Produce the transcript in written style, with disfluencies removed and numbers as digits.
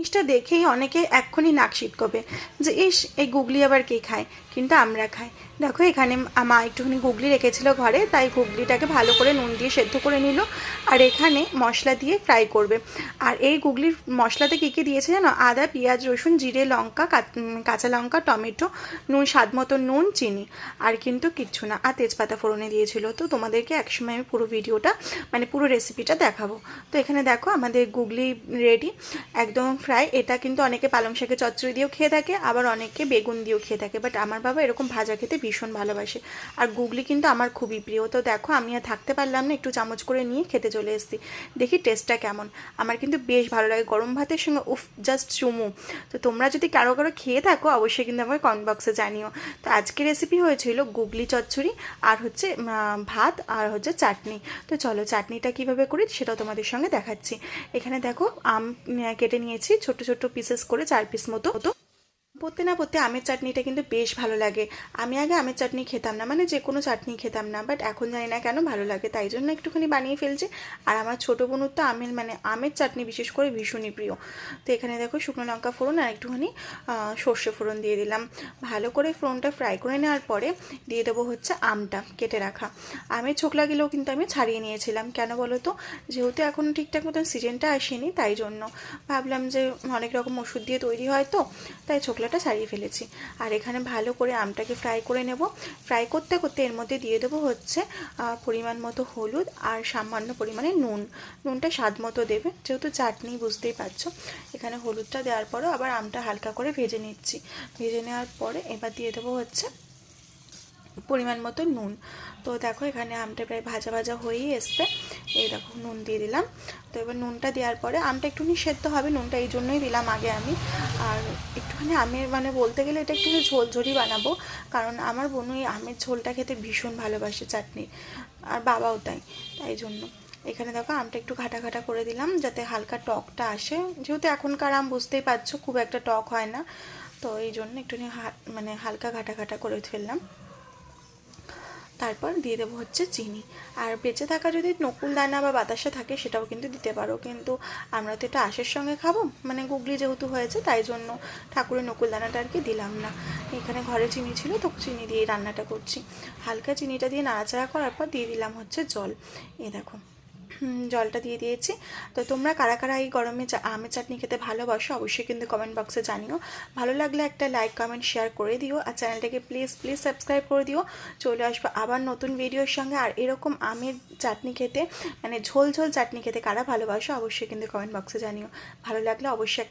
জিনিসটা দেখেই অনেকে এক্ষুনি নাক সিটকবে যে ইস এই গুগলি আবার কে খায়, কিন্তু আমরা খাই। দেখো এখানে মা একটুখানি গুগলি রেখেছিল ঘরে, তাই গুগলিটাকে ভালো করে নুন দিয়ে সেদ্ধ করে নিল, আর এখানে মশলা দিয়ে ফ্রাই করবে। আর এই গুগলির মশলাতে কী কী দিয়েছে জানো? আদা, পেঁয়াজ, রসুন, জিরে, লঙ্কা, কাঁচা লঙ্কা, টমেটো, নুন, স্বাদ মতো নুন, চিনি, আর কিন্তু কিচ্ছু না, আর তেজপাতা ফোড়নে দিয়েছিল। তো তোমাদেরকে একসময় আমি পুরো ভিডিওটা মানে পুরো রেসিপিটা দেখাবো। তো এখানে দেখো আমাদের গুগলি রেডি, একদম ফ্রাই। এটা কিন্তু অনেকে পালং শাকের চচ্চড়ি দিয়েও খেয়ে থাকে, আবার অনেকে বেগুন দিয়েও খেয়ে থাকে, বাট আমার বাবা এরকম ভাজা খেতে ভীষণ ভালোবাসে। আর গুগলি কিন্তু আমার খুবই প্রিয়। তো দেখো আমি আর থাকতে পারলাম না, একটু চামচ করে নিয়ে খেতে চলে এসেছি। দেখি টেস্টটা কেমন। আমার কিন্তু বেশ ভালো লাগে গরম ভাতের সঙ্গে, উফ জাস্ট চুমু। তো তোমরা যদি কারো কারো খেয়ে থাকো অবশ্যই কিন্তু আমাকে কমেন্ট বক্সে জানিও। তো আজকের রেসিপি হয়েছিল গুগলি চচ্চড়ি, আর হচ্ছে ভাত, আর হচ্ছে চাটনি। তো চলো চাটনিটা কীভাবে করি সেটাও তোমাদের সঙ্গে দেখাচ্ছি। এখানে দেখো আম কেটে নিয়েছি ছোট ছোট পিসেস করে, 4 পিস মতো। পড়তে না পড়তে আমের চাটনিটা কিন্তু বেশ ভালো লাগে। আমি আগে আমের চাটনি খেতাম না, মানে যে কোনো চাটনি খেতাম না, বাট এখন জানি না কেন ভালো লাগে, তাই জন্য একটুখানি বানিয়ে ফেলছি। আর আমার ছোটো বোনুর তো আমের চাটনি বিশেষ করে ভীষণই প্রিয়। তো এখানে দেখো শুকনো লঙ্কা ফোড়ন আর একটুখানি সর্ষে ফোড়ন দিয়ে দিলাম। ভালো করে ফোড়নটা ফ্রাই করে নেওয়ার পরে দিয়ে দেবো হচ্ছে আমটা কেটে রাখা। আমের ছোকলাগুলোও কিন্তু আমি ছাড়িয়ে নিয়েছিলাম, কেন বলো তো? যেহেতু এখন ঠিকঠাক মতন সিজনটা আসেনি, তাই জন্য ভাবলাম যে অনেক রকম ওষুধ দিয়ে তৈরি হয়, তো তাই ছোকলাটা ছাড়িয়ে ফেলেছি। আর এখানে ভালো করে আমটাকে ফ্রাই করে নেব। ফ্রাই করতে করতে এর মধ্যে দিয়ে দেবো হচ্ছে পরিমাণ মতো হলুদ, আর সামান্য পরিমাণে নুনটা স্বাদ মতো দেবে, যেহেতু চাটনি বুঝতেই পারছো। এখানে হলুদটা দেওয়ার পরেও আবার আমটা হালকা করে ভেজে নিচ্ছি। ভেজে নেওয়ার পরে এবার দিয়ে দেবো হচ্ছে পরিমাণ মতো নুন। তো দেখো এখানে আমটা প্রায় ভাজা ভাজা হয়েই এসছে। এই দেখো নুন দিয়ে দিলাম। তো এবার নুনটা দেওয়ার পরে আমটা একটুখানি সেদ্ধ হবে, নুনটা এই জন্যই দিলাম আগে আমি। আর একটুখানি আমের মানে বলতে গেলে এটা একটু ঝোলঝোলই বানাবো, কারণ আমার বোনু এই আমের ঝোলটা খেতে ভীষণ ভালোবাসে চাটনি, আর বাবাও তাই, তাই জন্য এখানে দেখো আমটা একটু ঘাটা ঘাটা করে দিলাম যাতে হালকা টকটা আসে, যেহেতু এখনকার আম বুঝতেই পারছো খুব একটা টক হয় না, তো এই জন্য একটুখানি মানে হালকা ঘাটা ঘাটা করে ফেললাম। তারপর দিয়ে দেবো হচ্ছে চিনি। আর বেঁচে থাকা যদি নকুল দানা বা বাতাসা থাকে সেটাও কিন্তু দিতে পারো, কিন্তু আমরা তো এটা আঁশের সঙ্গে খাবো, মানে গুগলি যেহেতু হয়েছে তাই জন্য ঠাকুরের নকুল দানাটা আর কি দিলাম না। এখানে ঘরে চিনি ছিল তো চিনি দিয়ে রান্নাটা করছি। হালকা চিনিটা দিয়ে নাড়াচাড়া করার পর দিয়ে দিলাম হচ্ছে জল। এ দেখো জলটা দিয়ে দিয়েছি। তো তোমরা কারা কারা এই গরমে আমের চাটনি খেতে ভালোবাসো অবশ্যই কিন্তু কমেন্ট বক্সে জানিও। ভালো লাগলে একটা লাইক কমেন্ট শেয়ার করে দিও, আর চ্যানেলটাকে প্লিজ প্লিজ সাবস্ক্রাইব করে দিও। চলে আসবো আবার নতুন ভিডিওর সঙ্গে। আর এরকম আমের চাটনি খেতে মানে ঝোল ঝোল চাটনি খেতে কারা ভালোবাসো অবশ্যই কিন্তু কমেন্ট বক্সে জানিও। ভালো লাগলে অবশ্যই